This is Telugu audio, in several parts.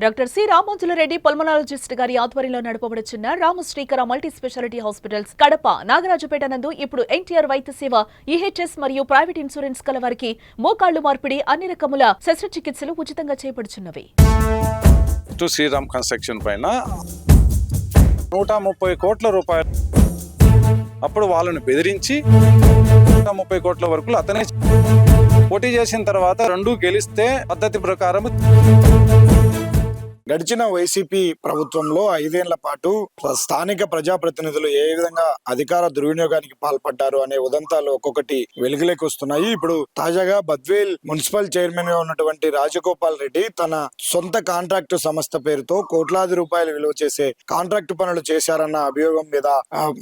డాక్టర్ సి రామోజులరెడ్డి పల్మనాలజిస్ట్ గారి ఆధ్వర్యంలో నడపబడుచున్న Ramasrikara multi speciality hospitals Kadapa Nagarajupeta నందు ఇప్పుడు ఎన్టీఆర్ వైద్య సేవ ఈహెచ్ఎస్ మరియు ప్రైవేట్ ఇన్సూరెన్స్ కల వారికి మోకాళ్లు మార్పిడి అన్ని రకముల శస్త్రచికిత్సలు ఉచితంగా చేపడుచున్నవి. శ్రీరామ్ కన్స్ట్రక్షన్ పైన 130 కోట్ల రూపాయలు అప్పుడు వాళ్ళని బెదిరించి 130 కోట్ల వరకు అతనే పోటీ చేసిన తర్వాత 2 గెలిస్తే పద్ధతి ప్రకారం గడిచిన వైసీపీ ప్రభుత్వంలో 5 ఏళ్ల పాటు స్థానిక ప్రజాప్రతినిధులు ఏ విధంగా అధికార దుర్వినియోగానికి పాల్పడ్డారు అనే ఉదంతాలు ఒక్కొక్కటి వెలుగులోకి వస్తున్నాయి. ఇప్పుడు తాజాగా బద్వేల్ మున్సిపల్ చైర్మన్ గా ఉన్నటువంటి రాజగోపాల్ రెడ్డి తన సొంత కాంట్రాక్టు సంస్థ పేరుతో కోట్లాది రూపాయలు విలువ చేసే కాంట్రాక్టు పనులు చేశారన్న అభియోగం మీద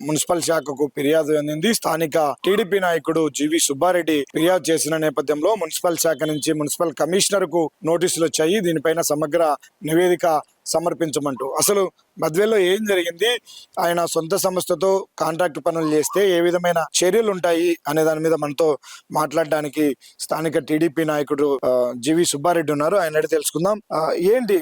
మున్సిపల్ శాఖకు ఫిర్యాదు అందింది. స్థానిక టీడీపీ నాయకుడు జీవి సుబ్బారెడ్డి ఫిర్యాదు చేసిన నేపథ్యంలో మున్సిపల్ శాఖ నుంచి మున్సిపల్ కమిషనర్ కు నోటీసులు వచ్చాయి. దీనిపైన సమగ్ర నివేదిక సమర్పించమంటూ అసలు బద్వేల్లో ఏం జరిగింది, ఆయన సొంత సంస్థతో కాంట్రాక్ట్ పనులు చేస్తే ఏ విధమైన చర్యలు ఉంటాయి అనే దాని మీద మనతో మాట్లాడడానికి స్థానిక టీడీపీ నాయకుడు జీవి సుబ్బారెడ్డి ఉన్నారు. ఆయన అడిగి తెలుసుకుందాం. ఏంటి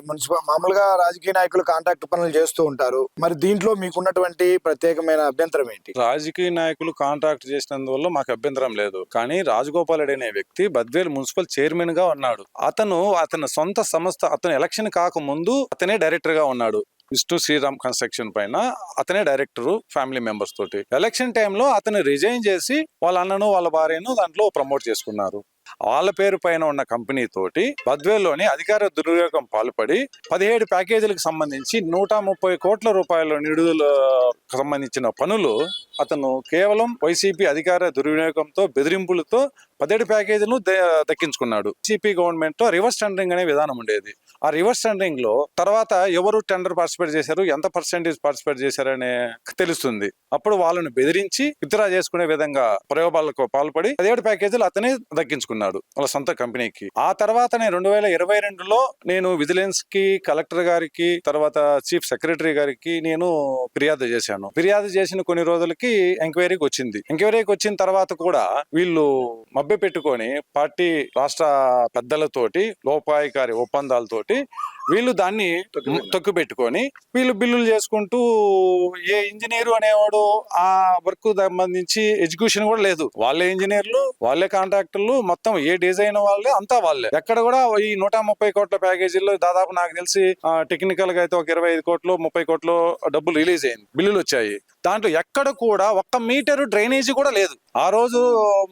మామూలుగా రాజకీయ నాయకులు కాంట్రాక్ట్ పనులు చేస్తూ ఉంటారు, మరి దీంట్లో మీకున్నటువంటి ప్రత్యేకమైన అభ్యంతరం ఏంటి? రాజకీయ నాయకులు కాంట్రాక్ట్ చేసినందువల్ల మాకు అభ్యంతరం లేదు. కానీ రాజగోపాల్ రెడ్డి అనే వ్యక్తి బద్వేల్ మున్సిపల్ చైర్మన్ గా ఉన్నాడు. అతని సొంత సంస్థ, అతను ఎలక్షన్ కాకముందు అతనే డైరెక్టర్ గా ఉన్నాడు. శ్రీరామ్ కన్స్ట్రక్షన్ పైన అతనే డైరెక్టర్ ఫ్యామిలీ మెంబర్స్ తోటి. ఎలక్షన్ టైంలో అతను రిజైన్ చేసి వాళ్ళ అన్నను వాళ్ళ భార్యను దాంట్లో ప్రమోట్ చేసుకున్నారు. వాళ్ళ పేరు పైన ఉన్న కంపెనీ తోటి బద్వేల్లోని అధికార దుర్వినియోగం పాల్పడి 17 ప్యాకేజీలకు సంబంధించి 130 కోట్ల రూపాయల నిధులకు సంబంధించిన పనులు అతను కేవలం వైసీపీ అధికార దుర్వినియోగంతో బెదిరింపులతో 17 ప్యాకేజీలను దక్కించుకున్నాడు. వైసీపీ గవర్నమెంట్ లో రివర్స్ టెండరింగ్ అనే విధానం ఉండేది. ఆ రివర్స్ టెండరింగ్ లో తర్వాత ఎవరు టెండర్ పార్టిసిపేట్ చేశారు, ఎంత పర్సెంటేజ్ పార్టిసిపేట్ చేశారనే తెలుస్తుంది. అప్పుడు వాళ్ళని బెదిరించి విత్డ్రా చేసుకునే విధంగా ప్రయోగాలకు పాల్పడి 17 ప్యాకేజీలు అతనే దక్కించుకున్నాడు వాళ్ళ సొంత కంపెనీకి. ఆ తర్వాత నేను 2022లో నేను విజిలెన్స్ కి, కలెక్టర్ గారికి, తర్వాత చీఫ్ సెక్రటరీ గారికి నేను ఫిర్యాదు చేశాను. ఫిర్యాదు చేసిన కొన్ని రోజులకి ఎంక్వైరీకి వచ్చింది. ఎంక్వైరీకి వచ్చిన తర్వాత కూడా వీళ్ళు మభ్య పెట్టుకొని పార్టీ రాష్ట్ర పెద్దలతోటి లోపాయికారి ఒప్పందాలతోటి వీళ్ళు దాన్ని తొక్కు పెట్టుకొని వీళ్ళు బిల్లులు చేసుకుంటూ, ఏ ఇంజనీరు అనేవాడు ఆ వర్క్ సంబంధించి ఎగ్జిక్యూషన్ కూడా లేదు. వాళ్ళే ఇంజనీర్లు, వాళ్ళే కాంట్రాక్టర్లు, మొత్తం ఏ డిజైన్ వాళ్ళే, అంతా వాళ్ళే. ఎక్కడ కూడా ఈ 130 కోట్ల ప్యాకేజీల్లో దాదాపు నాకు తెలిసి టెక్నికల్ గా అయితే ఒక 25 కోట్లు 30 కోట్లు డబ్బులు రిలీజ్ అయింది, బిల్లులు వచ్చాయి. దాంట్లో ఎక్కడ కూడా 1 మీటరు డ్రైనేజీ కూడా లేదు. ఆ రోజు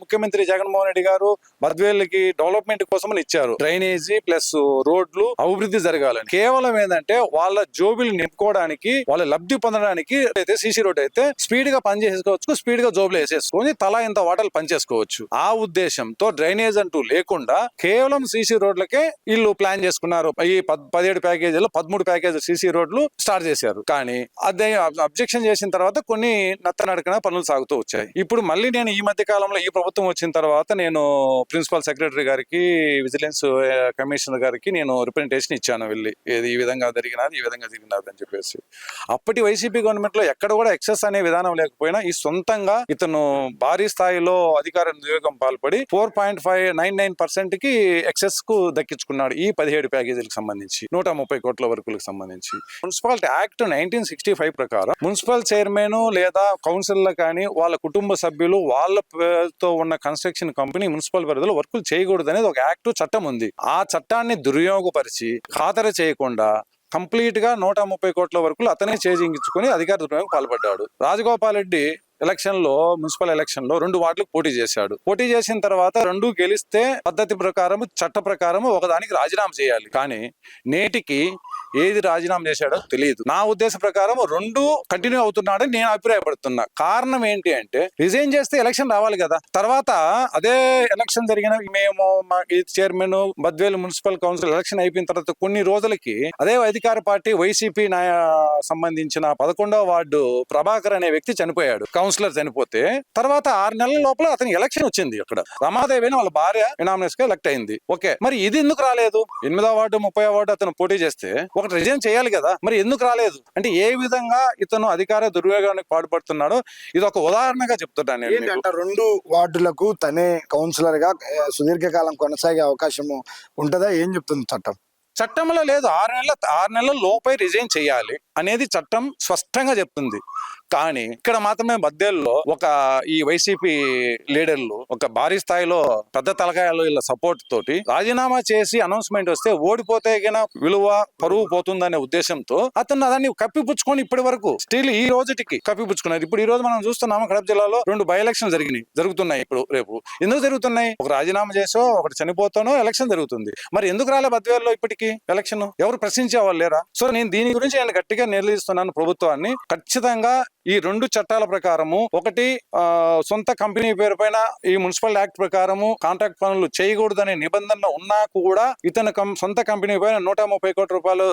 ముఖ్యమంత్రి జగన్మోహన్ రెడ్డి గారు బద్వేల్కి డెవలప్మెంట్ కోసం ఇచ్చారు. డ్రైనేజీ ప్లస్ రోడ్లు అభివృద్ధి జరగాలని. కేవలం ఏంటంటే వాళ్ళ జోబులు నింపుకోవడానికి, వాళ్ళ లబ్ధి పొందడానికి అయితే సీసీ రోడ్ అయితే స్పీడ్ గా పని చేసుకోవచ్చు, స్పీడ్ గా జోబులు వేసేసుకొని తలా ఇంత వాటలు పనిచేసుకోవచ్చు. ఆ ఉద్దేశంతో డ్రైనేజ్ అంటూ లేకుండా కేవలం సీసీ రోడ్లకే వీళ్ళు ప్లాన్ చేసుకున్నారు. ఈ 17 ప్యాకేజీలో 13 ప్యాకేజీ సీసీ రోడ్లు స్టార్ట్ చేశారు. కానీ అదే అబ్జెక్షన్ చేసిన తర్వాత కొన్ని నత్తనడకన పనులు సాగుతూ వచ్చాయి. ఇప్పుడు మళ్ళీ నేను ఈ మధ్య కాలంలో ఈ ప్రభుత్వం వచ్చిన తర్వాత నేను ప్రిన్సిపల్ సెక్రటరీ గారికి, విజిలెన్స్ కమిషనర్ గారికి నేను రిప్రజెంటేషన్ ఇచ్చాను. వెళ్ళి ఈ విధంగా జరిగినది అని చెప్పేసి. అప్పటి వైసీపీ గవర్నమెంట్ లో ఎక్కడ కూడా ఎక్సెస్ అనే విధానం లేకపోయినా ఈ సొంతంగా ఇతను భారీ స్థాయిలో అధికార దుర్వినియోగం పాల్పడి 4.599% కి ఎక్సెస్ కు దక్కించుకున్నాడు. ఈ 17 ప్యాకేజీలకు సంబంధించి 130 కోట్ల వరకులకు సంబంధించి. మున్సిపాలిటీ యాక్ట్ 1965 ప్రకారం మున్సిపల్ చైర్మన్ లేదా కౌన్సిలర్ కానీ వాళ్ళ కుటుంబ సభ్యులు వాళ్ళతో ఉన్న కన్స్ట్రక్షన్ కంపెనీ మున్సిపల్ పరిధిలో వర్కులు చేయకూడదు అనేది ఒక యాక్ట్ చట్టం ఉంది. ఆ చట్టాన్ని దుర్వినియోగపరిచి ఖాతరు చేయకుండా కంప్లీట్ గా 130 కోట్ల వరకు అతనే చేజించుకుని అధికార దుర్వినియోగం పాల్పడ్డాడు. రాజగోపాల్ రెడ్డి మున్సిపల్ ఎలక్షన్ లో 2 వార్డులకు పోటీ చేశాడు. పోటీ చేసిన తర్వాత 2 గెలిస్తే పద్ధతి ప్రకారం, చట్ట ప్రకారం ఒకదానికి రాజీనామా చేయాలి. కానీ నేటికి ఏది రాజీనామా చేశాడో తెలియదు. నా ఉద్దేశ ప్రకారం 2 కంటిన్యూ అవుతున్నాడని నేను అభిప్రాయపడుతున్నా. కారణం ఏంటి అంటే, రిజైన్ చేస్తే ఎలక్షన్ రావాలి కదా. తర్వాత అదే ఎలక్షన్ జరిగిన మేము chairman Badvel municipal council election అయిపోయిన తర్వాత కొన్ని రోజులకి అదే అధికార పార్టీ వైసీపీ సంబంధించిన 11వ వార్డు ప్రభాకర్ అనే వ్యక్తి చనిపోయాడు. కౌన్సిలర్ చనిపోతే తర్వాత 6 నెలల లోపల అతనికి ఎలక్షన్ వచ్చింది. అక్కడ రమాదేవి వాళ్ళ భార్య గా ఎలక్ట్ అయింది. ఓకే, మరి ఇది ఎందుకు రాలేదు? 8వ వార్డు 30వ వార్డు అతను పోటీ చేస్తే ఒకటి రిజైన్ చేయాలి కదా, మరి ఎందుకు రాలేదు? అంటే ఏ విధంగా ఇతను అధికార దుర్వినియోగానికి పాటుపడుతున్నాడో ఇది ఒక ఉదాహరణగా చెప్తున్నాను. 2 వార్డులకు తనే కౌన్సిలర్ గా సుదీర్ఘకాలం కొనసాగే అవకాశం ఉంటుందా? ఏం చెప్తుంది చట్టం? చట్టంలో లేదు. 6 నెలల లోపే రిజైన్ చేయాలి అనేది చట్టం స్పష్టంగా చెప్తుంది. కానీ ఇక్కడ మాత్రమే బద్దేల్లో ఒక ఈ వైసీపీ లీడర్లు ఒక భారీ స్థాయిలో పెద్ద తలకాయలు వీళ్ళ సపోర్ట్ తోటి రాజీనామా చేసి అనౌన్స్మెంట్ వస్తే ఓడిపోతే గన విలువ పరువు పోతుందనే ఉద్దేశంతో అతను దాన్ని కప్పిపుచ్చుకొని ఇప్పటి వరకు స్టిల్ ఈ రోజుకి కప్పిపుచ్చుకున్నారు. ఇప్పుడు ఈ రోజు మనం చూస్తున్నాము కడప జిల్లాలో 2 బై ఎలక్షన్ జరుగుతున్నాయి. ఇప్పుడు రేపు ఎందుకు జరుగుతున్నాయి? ఒక రాజీనామా చేసో ఒకటి చనిపోతానో ఎలక్షన్ జరుగుతుంది. మరి ఎందుకు రాలే బద్వేల్లో ఇప్పటికీ ఎలక్షన్? ఎవరు ప్రశ్నించే వాళ్ళు లేరా? సో నేను దీని గురించి నేను గట్టిగా నిలదీస్తున్నాను ప్రభుత్వాన్ని. ఖచ్చితంగా ఈ 2 చట్టాల ప్రకారము, ఒకటి సొంత కంపెనీ పేరు పైన ఈ మున్సిపల్ యాక్ట్ ప్రకారము కాంట్రాక్ట్ పనులు చేయకూడదనే నిబంధన ఉన్నా కూడా ఇతను సొంత కంపెనీ పైన 130 కోట్ల రూపాయలు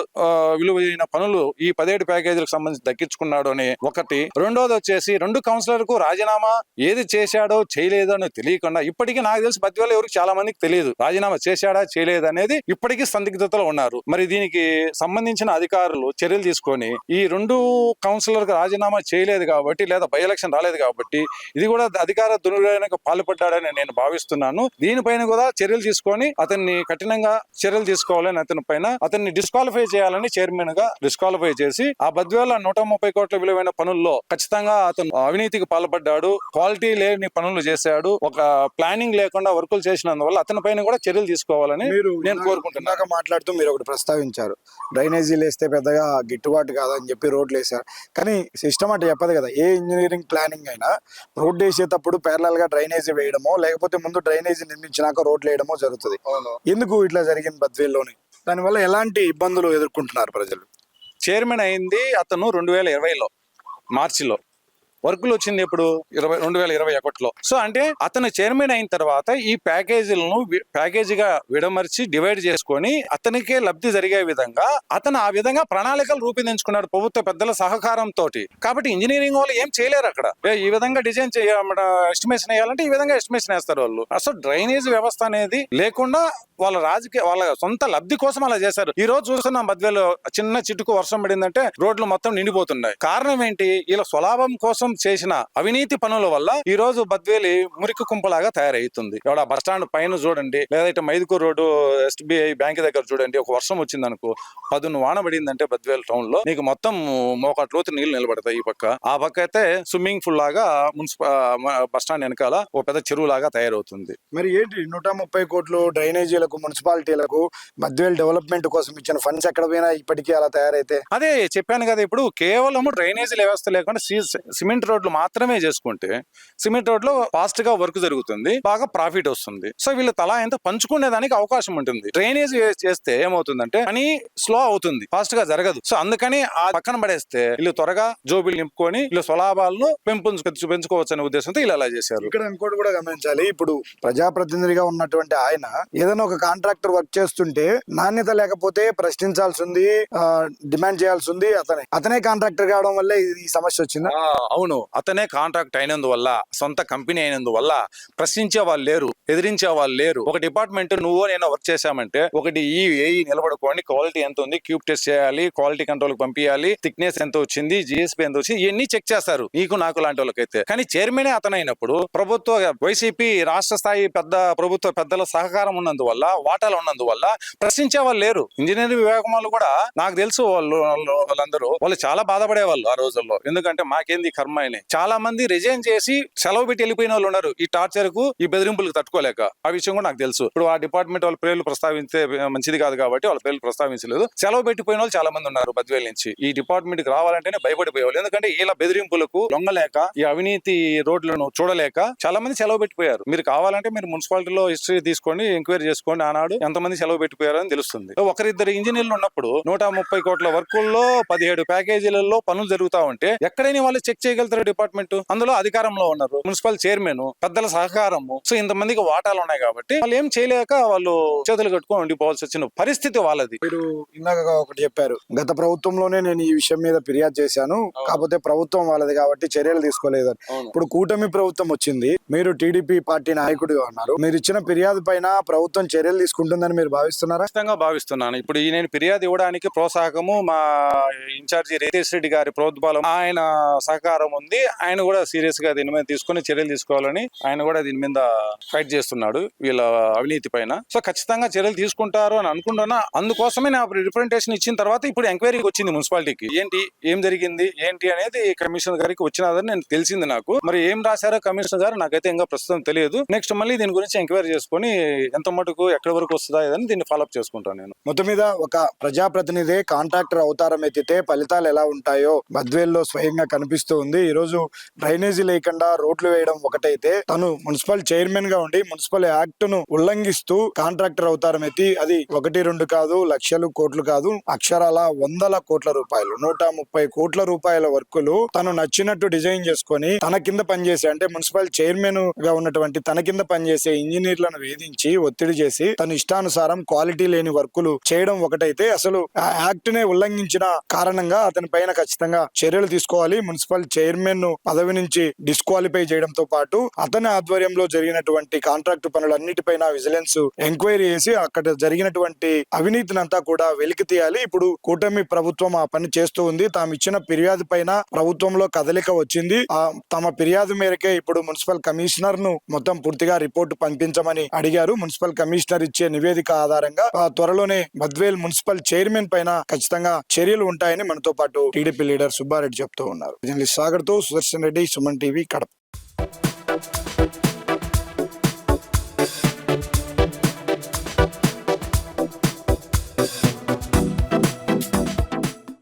విలువైన పనులు ఈ 17 ప్యాకేజీలకు సంబంధించి దక్కించుకున్నాడు అని ఒకటి. రెండోది వచ్చేసి 2 కౌన్సిలర్కు రాజీనామా ఏది చేశాడో చేయలేదో అని తెలియకుండా ఇప్పటికీ నాకు తెలిసి బద్వేలు ఎవరికి చాలా మందికి తెలియదు రాజీనామా చేశాడా చేయలేదు అనేది. ఇప్పటికీ సందిగ్ధతలో ఉన్నారు. మరి దీనికి సంబంధించిన అధికారులు చర్యలు తీసుకొని ఈ 2 కౌన్సిలర్కు రాజీనామా చేయలేదు కాబట్టి లేదా బై ఎలక్షన్ రాలేదు కాబట్టి ఇది కూడా అధికార దుర్వినియోగానికి పాల్పడ్డాడని నేను భావిస్తున్నాను. దీనిపైన కూడా చర్యలు తీసుకొని అతన్ని కఠినంగా చర్యలు తీసుకోవాలని అతన్ని డిస్క్వాలిఫై చేయాలని చైర్మన్ గా డిస్క్వాలిఫై చేసి ఆ బద్వేల 130 కోట్ల విలువైన పనుల్లో ఖచ్చితంగా అతను అవినీతికి పాల్పడ్డాడు, క్వాలిటీ లేని పనులు చేశాడు, ఒక ప్లానింగ్ లేకుండా వర్కులు చేసినందువల్ల అతని పైన కూడా చర్యలు తీసుకోవాలని నేను కోరుకుంటున్నాను. మాట్లాడుతూ మీరు ఒకటి ప్రస్తావించారు, డ్రైనేజీలు వేస్తే పెద్దగా గిట్టుబాటు కాదని చెప్పి రోడ్లు వేశారు. కానీ సిస్టమ్ అంటే చెప్పదు కదా, ఏ ఇంజనీరింగ్ ప్లానింగ్ అయినా రోడ్డు వేసేటప్పుడు ప్యారలల్ గా డ్రైనేజీ వేయడమో లేకపోతే ముందు డ్రైనేజీ నిర్మించినాక రోడ్లు వేయడమో జరుగుతుంది. ఎందుకు ఇట్లా జరిగింది బద్వేల్లోని? దానివల్ల ఎలాంటి ఇబ్బందులు ఎదుర్కొంటున్నారు ప్రజలు? చైర్మన్ అయింది అతను 2020లో మార్చిలో, వర్కులు వచ్చింది ఎప్పుడు 2021లో. సో అంటే అతను చైర్మన్ అయిన తర్వాత ఈ ప్యాకేజీలను ప్యాకేజీగా విడమర్చి డివైడ్ చేసుకొని అతనికే లబ్ధి జరిగే విధంగా అతను ఆ విధంగా ప్రణాళికలు రూపొందించుకున్నాడు ప్రభుత్వ పెద్దల సహకారంతో. కాబట్టి ఇంజనీరింగ్ వాళ్ళు ఏం చేయలేరు అక్కడ. ఈ విధంగా డిజైన్ ఎస్టిమేషన్ వేయాలంటే ఈ విధంగా ఎస్టిమేషన్ వేస్తారు వాళ్ళు. అసలు డ్రైనేజ్ వ్యవస్థ అనేది లేకుండా వాళ్ళ సొంత లబ్ధి కోసం అలా చేశారు. ఈ రోజు చూస్తున్నాం బద్వేలో చిన్న చిటుకు వర్షం పడిందంటే రోడ్లు మొత్తం నిండిపోతున్నాయి. కారణం ఏంటి? వీళ్ళ స్వలాభం కోసం చేసిన అవినీతి పనుల వల్ల ఈ రోజు బద్వేలి మురికి కుంపలాగా తయారవుతుంది. ఇక్కడ బస్ స్టాండ్ పైన చూడండి, లేదా మైదుకూరు రోడ్డు SBI బ్యాంక్ దగ్గర చూడండి, ఒక వర్షం వచ్చింది అనుకో, 10 వాన పడిందంటే బద్వేల్ టౌన్ లో నీకు మొత్తం మోకాట్లోతు నీళ్లు నిలబడతాయి. ఈ పక్క ఆ పక్క అయితే స్విమ్మింగ్ పూల్ లాగా బస్ స్టాండ్ వెనకాల ఒక పెద్ద చెరువు లాగా తయారవుతుంది. మరి ఏంటి 130 కోట్లు డ్రైనేజీలకు మున్సిపాలిటీలకు బద్వేల్ డెవలప్మెంట్ కోసం ఇచ్చిన ఫండ్స్ ఎక్కడ పోయినా ఇప్పటికీ అలా తయారైతే? అదే చెప్పాను కదా, ఇప్పుడు కేవలం డ్రైనేజీ వ్యవస్థ లేకుండా సిమెంట్ రోడ్లు మాత్రమే చేసుకుంటే సిమెంట్ రోడ్ లో ఫాస్ట్ గా వర్క్ జరుగుతుంది, బాగా ప్రాఫిట్ వస్తుంది. సో వీళ్ళు తలా ఎంత పంచుకునే దానికి అవకాశం ఉంటుంది. డ్రైనేజ్ చేస్తే ఏమవుతుందంటే పని స్లో అవుతుంది, ఫాస్ట్ గా జరగదు. సో అందుకని ఆ పక్కన పడేస్తే వీళ్ళు త్వరగా జోబీలు నింపుకొని వీళ్ళు స్వలాభాలను పెంచుకోవచ్చు అనే ఉద్దేశంతో వీళ్ళు అలా చేశారు. ఇక్కడ ఇంకోటి కూడా గమనించాలి, ఇప్పుడు ప్రజాప్రతినిధిగా ఉన్నటువంటి ఆయన ఏదైనా ఒక కాంట్రాక్టర్ వర్క్ చేస్తుంటే నాణ్యత లేకపోతే ప్రశ్నించాల్సి ఉంది, డిమాండ్ చేయాల్సి ఉంది. అతనే కాంట్రాక్టర్ కావడం వల్ల ఈ సమస్య వచ్చిందా? అవును, అతనే కాంట్రాక్ట్ అయినందువల్ల, సొంత కంపెనీ అయినందువల్ల ప్రశ్నించే వాళ్ళు లేరు, ఎదిరించే వాళ్ళు లేరు. ఒక డిపార్ట్మెంట్ నువ్వు నేను వర్క్ చేశామంటే ఒకటి ఏఈ నిలబడుకోండి, క్వాలిటీ ఎంత ఉంది, క్యూబ్ టెస్ట్ చేయాలి, క్వాలిటీ కంట్రోల్ పంపించాలి, థిక్నెస్ ఎంత వచ్చింది, GSP ఎంత వచ్చింది, ఇవన్నీ చెక్ చేస్తారు నీకు నాకు లాంటి వాళ్ళకైతే. కానీ చైర్మనే అతనైనప్పుడు ప్రభుత్వ వైసీపీ రాష్ట్ర స్థాయి ప్రభుత్వ పెద్దల సహకారం ఉన్నందువల్ల, వాటాలు ఉన్నందువల్ల ప్రశ్నించే వాళ్ళు లేరు. ఇంజనీరింగ్ విభాగం వాళ్ళు కూడా నాకు తెలుసు, వాళ్ళందరూ చాలా బాధపడే వాళ్ళు ఆ రోజుల్లో. ఎందుకంటే మాకేంది కర్మ అని చాలా మంది రిజైన్ చేసి సెలవు పెట్టి వెళ్ళిపోయిన వాళ్ళు ఉన్నారు, ఈ టార్చర్ కు ఈ బెదిరింపులకు తట్టుకోలేక. ఆ విషయం కూడా నాకు తెలుసు. ఇప్పుడు ఆ డిపార్ట్మెంట్ వాళ్ళ పేర్లు ప్రస్తావిస్తే మంచిది కాదు కాబట్టి వాళ్ళ పేర్లు ప్రస్తావించలేదు. సెలవు పెట్టిపోయిన వాళ్ళు చాలా మంది ఉన్నారు బద్వేల్ నుంచి. ఈ డిపార్ట్మెంట్ కి రావాలంటేనే భయపడిపోయేవాళ్ళు, ఎందుకంటే ఇలా బెదిరింపులకు లొంగలేక, ఈ అవినీతి రోడ్లను చూడలేక చాలా మంది సెలవు పెట్టిపోయారు. మీరు కావాలంటే మీరు మున్సిపాలిటీలో హిస్టరీ తీసుకోండి, ఎంక్వైరీ చేసుకోండి, ఆనాడు ఎంతమంది సెలవు పెట్టిపోయారు అని తెలుస్తుంది. ఒకరిద్దరు ఇంజనీర్లు ఉన్నప్పుడు 130 కోట్ల వర్కుల్లో 17 ప్యాకేజీలలో పనులు జరుగుతా ఉంటే ఎక్కడైనా వాళ్ళు చెక్ చేయగలుగుతారు డిపార్ట్మెంట్. అందులో అధికారంలో ఉన్నారు మున్సిపల్ చైర్మన్, పెద్దల సహకారము. సో ఇంతమందికి వాటాలు ఉన్నాయి కాబట్టి వాళ్ళు ఏం చేయలేక వాళ్ళు చేతులు కట్టుకొని ఉండిపోవాల్సి వచ్చిన పరిస్థితి వాళ్ళది. మీరు ఇందాక ఒకటి చెప్పారు, గత ప్రభుత్వంలోనే నేను ఈ విషయం మీద ఫిర్యాదు చేశాను, కాకపోతే ప్రభుత్వం వాళ్ళది కాబట్టి చర్యలు తీసుకోలేదు. ఇప్పుడు కూటమి ప్రభుత్వం వచ్చింది, మీరు టీడీపీ పార్టీ నాయకుడిగా ఉన్నారు, మీరు ఇచ్చిన ఫిర్యాదు పైన ప్రభుత్వం చర్యలు తీసుకుంటుందని మీరు భావిస్తున్నారా? ఖచ్చితంగా భావిస్తున్నాను. ఇప్పుడు నేను ఫిర్యాదు ఇవ్వడానికి ప్రోత్సాహకము మా ఇన్ఛార్జి రేతేష్ రెడ్డి గారి ప్రోద్బలం, ఆయన సహకారం ఉంది. ఆయన కూడా సీరియస్ గా దీని మీద తీసుకొని చర్యలు తీసుకోవాలని ఆయన కూడా దీని మీద ఫైట్ చేస్తున్నాడు వీళ్ళ అవినీతి పైన. సో ఖచ్చితంగా చర్యలు తీసుకుంటారు అని అనుకుంటున్నా. అందుకోసమే నా రిప్రజెంటేషన్ ఇచ్చిన తర్వాత ఇప్పుడు ఎంక్వైరీకి వచ్చింది మున్సిపాలిటీకి. ఏంటి ఏం జరిగింది ఏంటి అనేది కమిషనర్ గారికి వచ్చినదని నేను తెలిసింది నాకు. మరి ఏం రాశారో కమిషనర్ గారు నాకైతే ఇంకా ప్రస్తుతం తెలియదు. నెక్స్ట్ మళ్ళీ దీని గురించి ఎంక్వైరీ చేసుకొని ఎంత మటుకు ఎక్కడి వరకు వస్తుందా ఏదని దీన్ని ఫాలోఅప్ చేసుకుంటాను నేను. మొత్తం మీద ఒక ప్రజాప్రతినిధి కాంట్రాక్టర్ అవతారం ఎత్తితే ఫలితాలు ఎలా ఉంటాయో బద్వేల్లో స్వయంగా కనిపిస్తూ ఉంది. ఈ రోజు డ్రైనేజీ లేకుండా రోడ్లు వేయడం ఒకటైతే, తను మున్సిపల్ చైర్మన్ గా ఉండి మున్సిపల్ యాక్ట్ ను ఉల్లంఘిస్తూ కాంట్రాక్టర్ అవతారం ఎత్తి అది 1-2 కాదు, లక్షలు కోట్లు కాదు, అక్షరాల 100 కోట్ల రూపాయలు 130 కోట్ల రూపాయల వర్కులు తను నచ్చినట్టు డిజైన్ చేసుకొని తన కింద పనిచేసే, అంటే మున్సిపల్ చైర్మన్ గా ఉన్నటువంటి తన కింద పనిచేసే ఇంజనీర్లను వేధించి ఒత్తిడి చేసి తన ఇష్టానుసారం క్వాలిటీ లేని వర్కులు చేయడం ఒకటైతే, అసలు ఆ యాక్ట్ నే ఉల్లంఘించిన కారణంగా అతని పైన ఖచ్చితంగా చర్యలు తీసుకోవాలి. మున్సిపల్ చైర్మన్ ను పదవి నుంచి డిస్క్వాలిఫై చేయడంతో పాటు అతని ఆధ్వర్యంలో జరిగినటువంటి కాంట్రాక్ట్ పనులన్నిటిపైన విజిలెన్స్ ఎంక్వైరీ చేసి అక్కడ జరిగినటువంటి అవినీతినంతా కూడా వెలికి తీయాలి. ఇప్పుడు కూటమి ప్రభుత్వం ఆ పని చేస్తూ ఉంది. తాము ఇచ్చిన ఫిర్యాదు పైన ప్రభుత్వంలో కదలిక వచ్చింది. తమ ఫిర్యాదు మేరకే ఇప్పుడు మున్సిపల్ కమిషనర్ ను మొత్తం పూర్తిగా రిపోర్టు పంపించమని అడిగారు. మున్సిపల్ కమిషనర్ ఇచ్చే నివేదిక ఆధారంగా త్వరలోనే బద్వేల్ మున్సిపల్ చైర్మన్ పైన ఖచ్చితంగా చర్యలు ఉంటాయని మనతో పాటు టీడీపీ లీడర్ సుబ్బారెడ్డి చెప్తూ ఉన్నారు. జర్నలిస్ట్ సాగర్ తో సుదర్శన్ రెడ్డి, సుమన్ టీవీ, కడప.